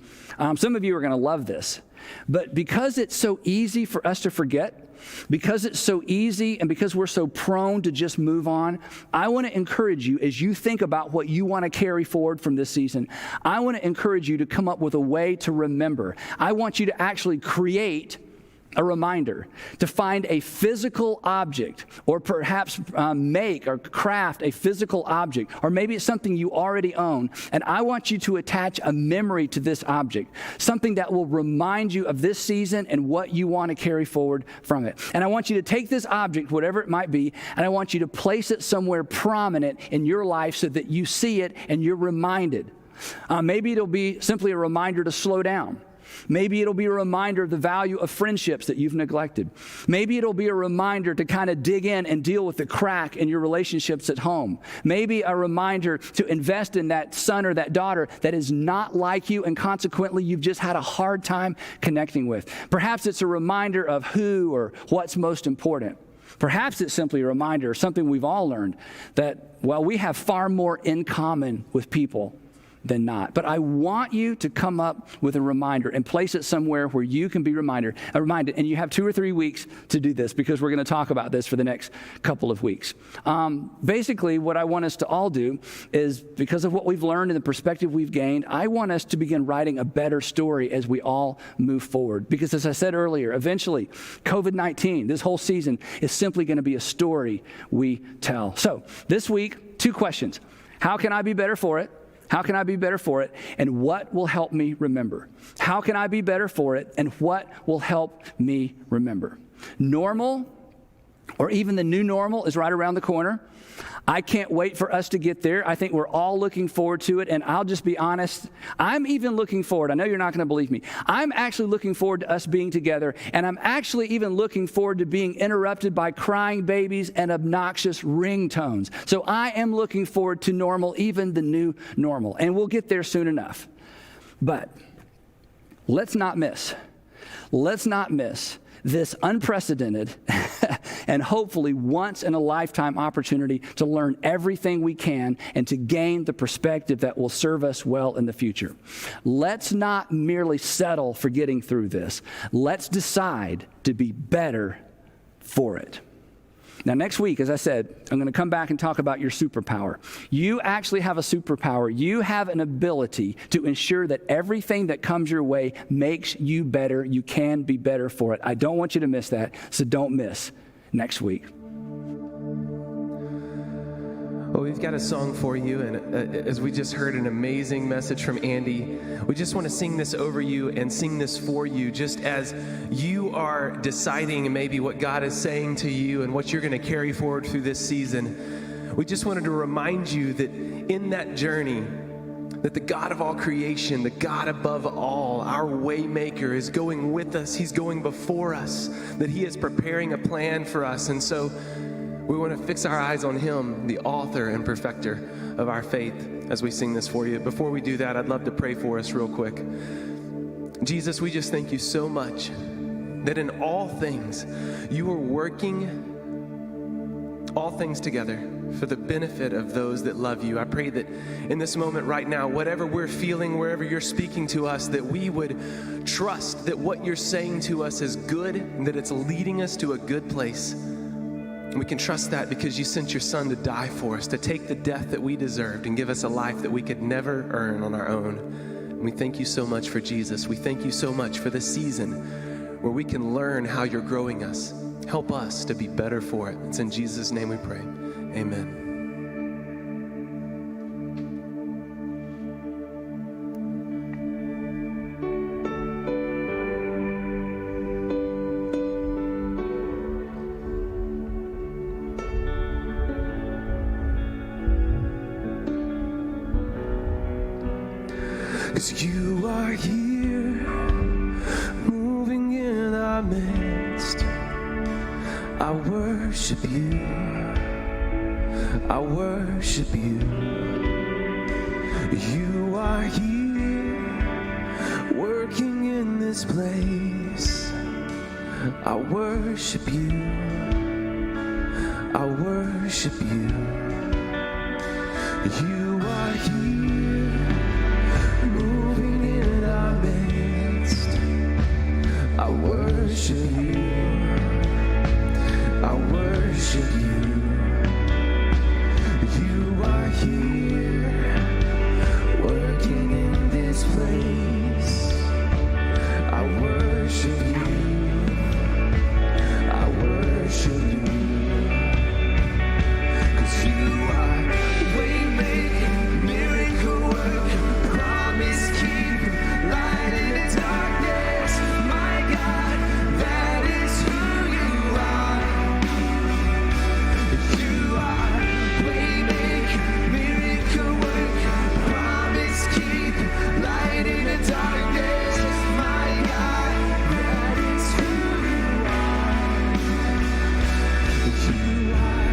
Speaker 8: Some of you are going to love this. But because it's so easy for us to forget, because it's so easy and because we're so prone to just move on, I want to encourage you as you think about what you want to carry forward from this season. I want to encourage you to come up with a way to remember. I want you to actually create a reminder, to find a physical object, or perhaps make or craft a physical object, or maybe it's something you already own, and I want you to attach a memory to this object, something that will remind you of this season and what you want to carry forward from it. And I want you to take this object, whatever it might be, and I want you to place it somewhere prominent in your life so that you see it and you're reminded. Maybe it'll be simply a reminder to slow down. Maybe it'll be a reminder of the value of friendships that you've neglected. Maybe it'll be a reminder to kind of dig in and deal with the crack in your relationships at home. Maybe a reminder to invest in that son or that daughter that is not like you, and consequently you've just had a hard time connecting with. Perhaps it's a reminder of who or what's most important. Perhaps it's simply a reminder, something we've all learned, that, well, we have far more in common with people than not. But I want you to come up with a reminder and place it somewhere where you can be reminded. And you have 2 or 3 weeks to do this, because we're going to talk about this for the next couple of weeks. Basically, what I want us to all do is, because of what we've learned and the perspective we've gained, I want us to begin writing a better story as we all move forward. Because as I said earlier, eventually, COVID-19, this whole season, is simply going to be a story we tell. So this week, 2 questions. How can I be better for it? How can I be better for it? And what will help me remember? How can I be better for it? And what will help me remember? Normal, or even the new normal, is right around the corner. I can't wait for us to get there. I think we're all looking forward to it. And I'll just be honest, I'm even looking forward. I know you're not going to believe me. I'm actually looking forward to us being together. And I'm actually even looking forward to being interrupted by crying babies and obnoxious ringtones. So I am looking forward to normal, even the new normal. And we'll get there soon enough. But let's not miss this unprecedented and hopefully once in a lifetime opportunity to learn everything we can and to gain the perspective that will serve us well in the future. Let's not merely settle for getting through this. Let's decide to be better for it. Now, next week, as I said, I'm going to come back and talk about your superpower. You actually have a superpower. You have an ability to ensure that everything that comes your way makes you better. You can be better for it. I don't want you to miss that, so don't miss next week.
Speaker 6: Well, we've got a song for you, and as we just heard an amazing message from Andy, we just want to sing this over you and sing this for you, just as you are deciding maybe what God is saying to you and what you're going to carry forward through this season. We just wanted to remind you that in that journey, that the God of all creation, the God above all, our way maker, is going with us. He's going before us, that he is preparing a plan for us. And so we want to fix our eyes on him, the author and perfecter of our faith, as we sing this for you. Before we do that, I'd love to pray for us real quick. Jesus, we just thank you so much that in all things, you are working all things together for the benefit of those that love you. I pray that in this moment right now, whatever we're feeling, wherever you're speaking to us, that we would trust that what you're saying to us is good and that it's leading us to a good place. And we can trust that because you sent your son to die for us, to take the death that we deserved and give us a life that we could never earn on our own. And we thank you so much for Jesus. We thank you so much for this season where we can learn how you're growing us. Help us to be better for it. It's in Jesus' name we pray. Amen. Cause you are here, moving in our midst. I worship you, I worship you. You are here, working in this place. I worship you, I worship you. You are here, moving in our midst. I worship you, I worship you. You are here, working in this place. I worship you, I worship you. 'Cause you are waymaker, miracle worker, promise keeper, light in the darkness. My God, that is who you are. You are waymaker, miracle worker, promise keeper, light in the darkness. My God, that is who you are. You are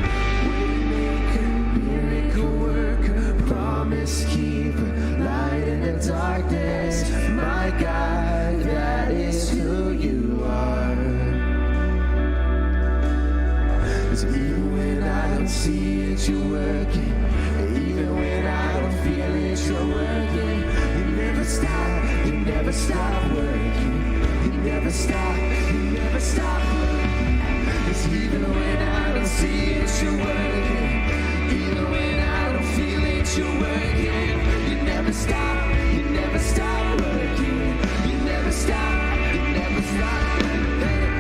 Speaker 6: waymaker, miracle worker, promise keeper, light in the darkness. My God, that is who you are. 'Cause even when I don't see it, you're working. Even when I don't feel it, you're working. You never stop, you never stop working. You never stop, you never stop working. 'Cause even when I don't see it, you're working. Even when I don't feel it, you're working. You never stop, you never stop working. You never stop, you never stop working.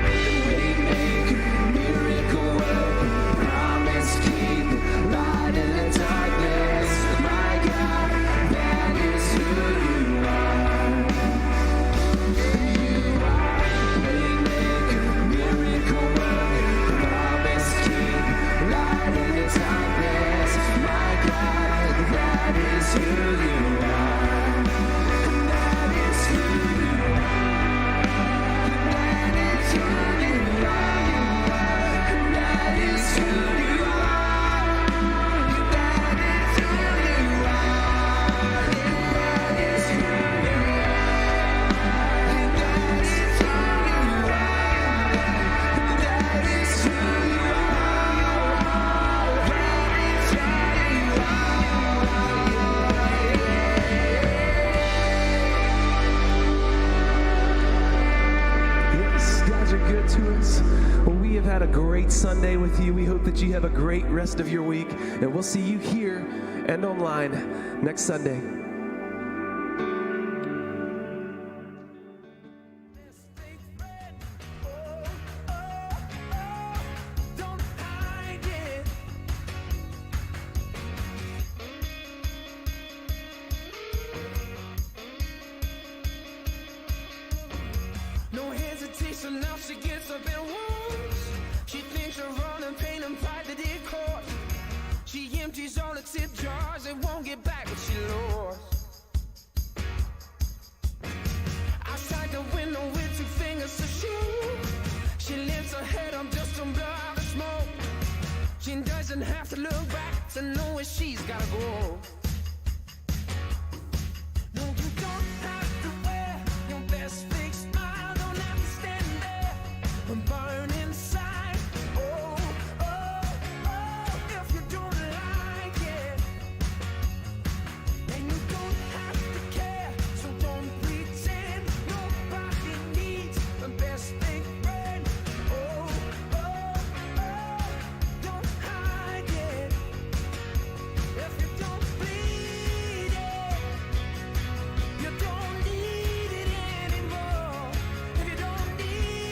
Speaker 6: Waymaker, miracle worker, promise keeper, light in the darkness. My God, that is who you are. You are waymaker, miracle worker, promise keeper, light in the darkness. My God, that is who you are. That is who you are. That is who you are. That is who you are. That is who you are. That is who you are. That is who you are. That is who you are. Yes, God, you're good to us. Well, we have had a great Sunday with you. We hope that you have a great rest of your week, and we'll see you here and online next Sunday.
Speaker 7: No hesitation, now she gets up and walks. She thinks her running pain and pride that it cost. She empties all the tip jars and won't get back what she lost. Outside the window with 2 fingers to shoot. She lifts her head up just to blow out the smoke. She doesn't have to look back to know where she's gotta go. No, you don't have to wear your best fake smile. Don't have to stand there and burn inside. Oh, oh, oh, if you don't like it. And you don't have to care, so don't pretend. Nobody needs the best fake friend. Oh, oh, oh, don't hide it. If you don't bleed it, you don't need it anymore. If you don't need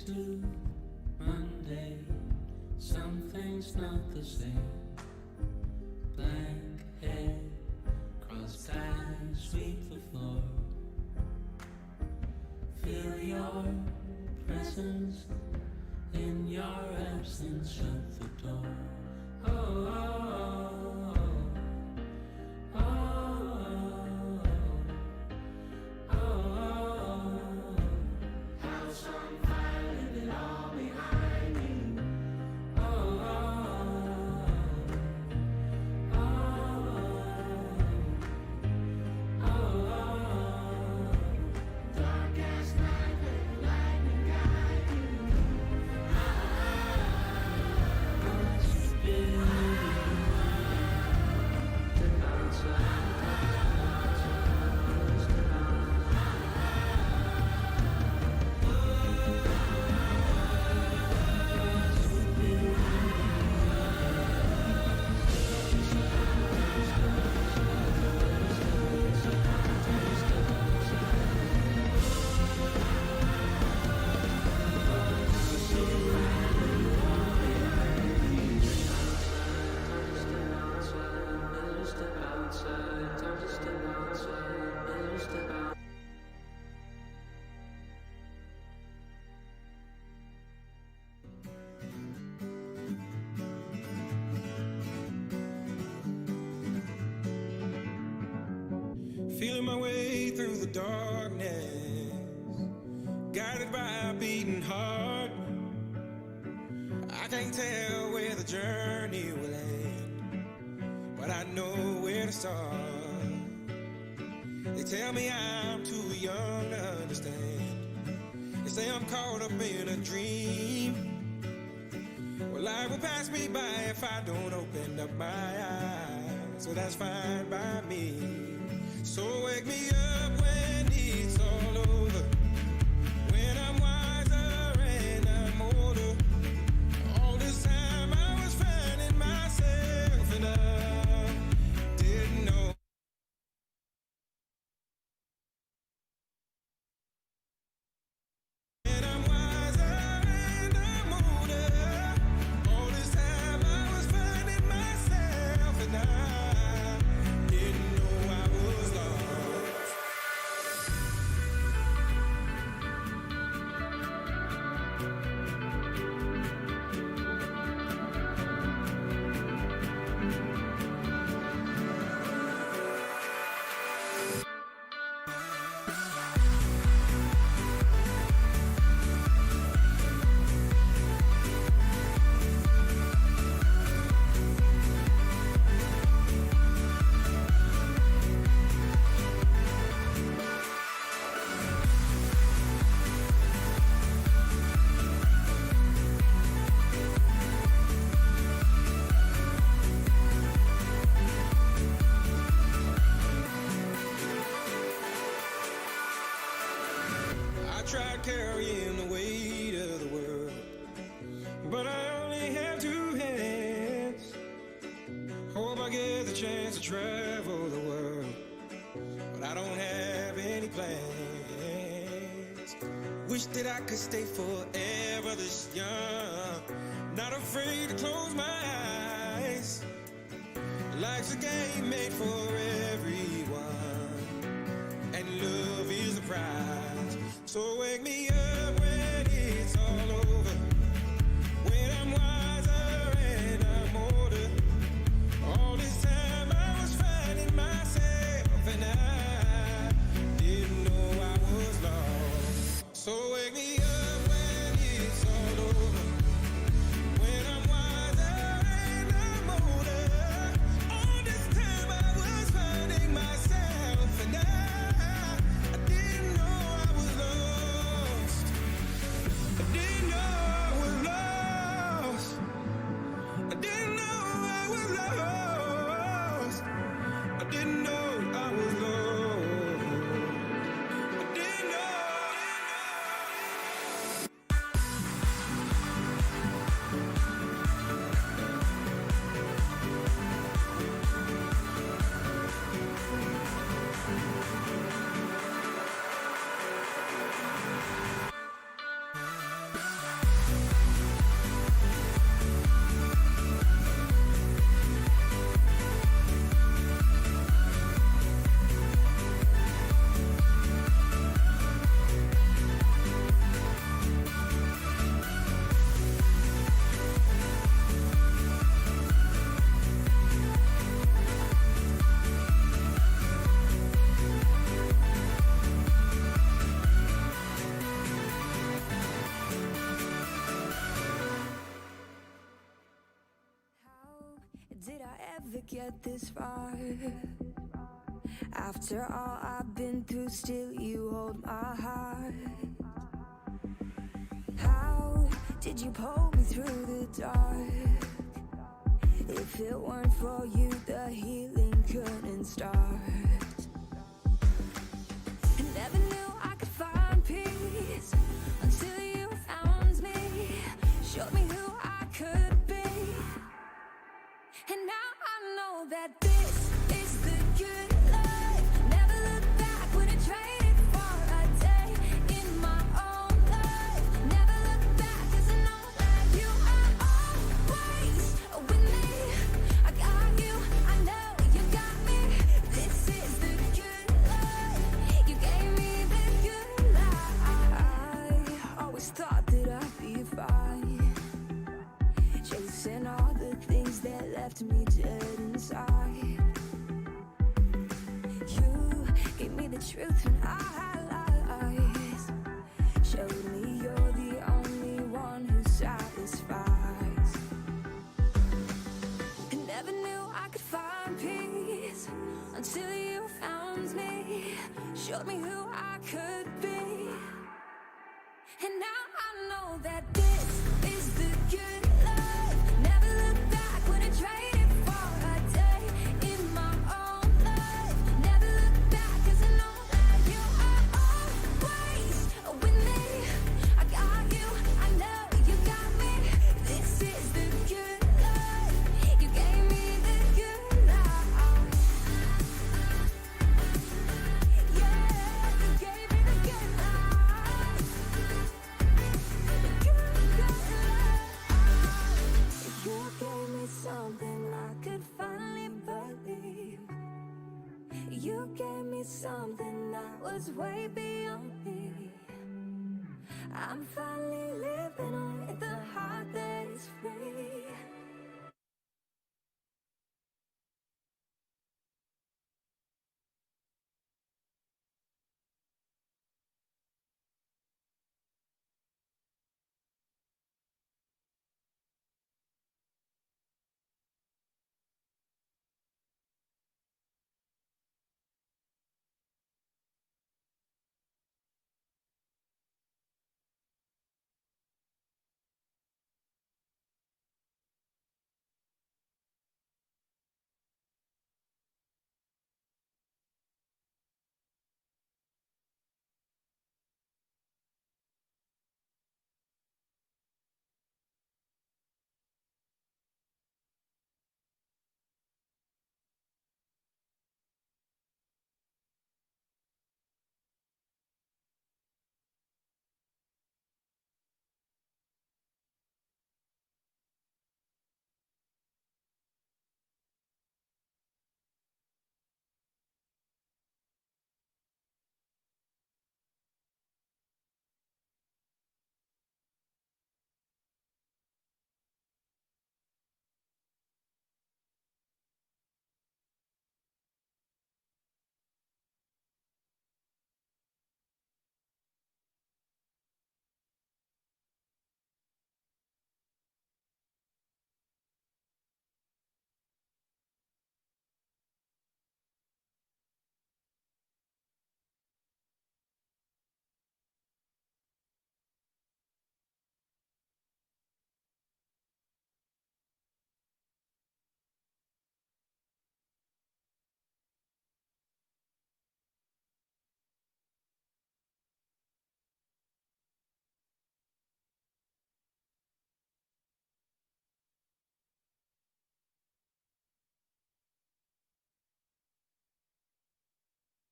Speaker 6: to Monday, something's not the same. Blank head, crossed eyes, sweep the floor. Feel your presence, in your absence, shut the door. Oh, oh, oh, oh, oh, oh, oh. House on fire, leave it all behind you. Oh, oh, oh, oh, oh, oh. Dark as night, let the lightning guide you.
Speaker 9: Feeling my way through the darkness, guided by a beating heart. I can't tell where the journey will end, but I know where to start. They tell me I'm too young to understand. They say I'm caught up in a dream. Well, life will pass me by if I don't open up my eyes. So that's fine by me. So wake me up when it's all over, when I'm wiser and I'm older. All this time I was finding myself and I didn't know. When I'm wiser and I'm older. All this time I was finding myself and I didn't know I was lost. I tried carrying the weight of the world, but I only have two hands. Hope I get the chance to travel the world, but I don't have any plans. Wish that I could stay forever this young, not afraid to close my eyes. Life's a game made for everyone, and love is the prize. So wake me up when it's all over, when I'm wiser and I'm older. All this time I was finding myself and I didn't know I was lost. So wake me up when it's all over, when I'm wiser and I'm older. All this time I was finding myself and I didn't know I was lost.
Speaker 10: ever get this far. After all I've been through, still you hold my heart. How did you pull me through the dark? If it weren't for you, the healing couldn't start. I never knew I could find peace until you found me, showed me who I could be. And now I know that this is the good life. Never look back, wouldn't trade it for a day in my own life. Never look back, 'cause I know that you are always with me. I got you, I know you got me. This is the good life. You gave me the good life. I always thought that I'd be fine, chasing all the things that left me dead inside. You gave me the truth when I had lies, showed me you're the only one who satisfies. I never knew I could find peace until you found me, showed me who I could be. And now I know that this is the good life. Never look back, wouldn't trade it for a day in my own life. Never look back, 'cause I know that you are always with me. I got you, I know you got me. This is the good life. You gave me the good life. Yeah, you gave me the good life. You gave me something I could finally believe. You gave me something that was way beyond me. I'm finally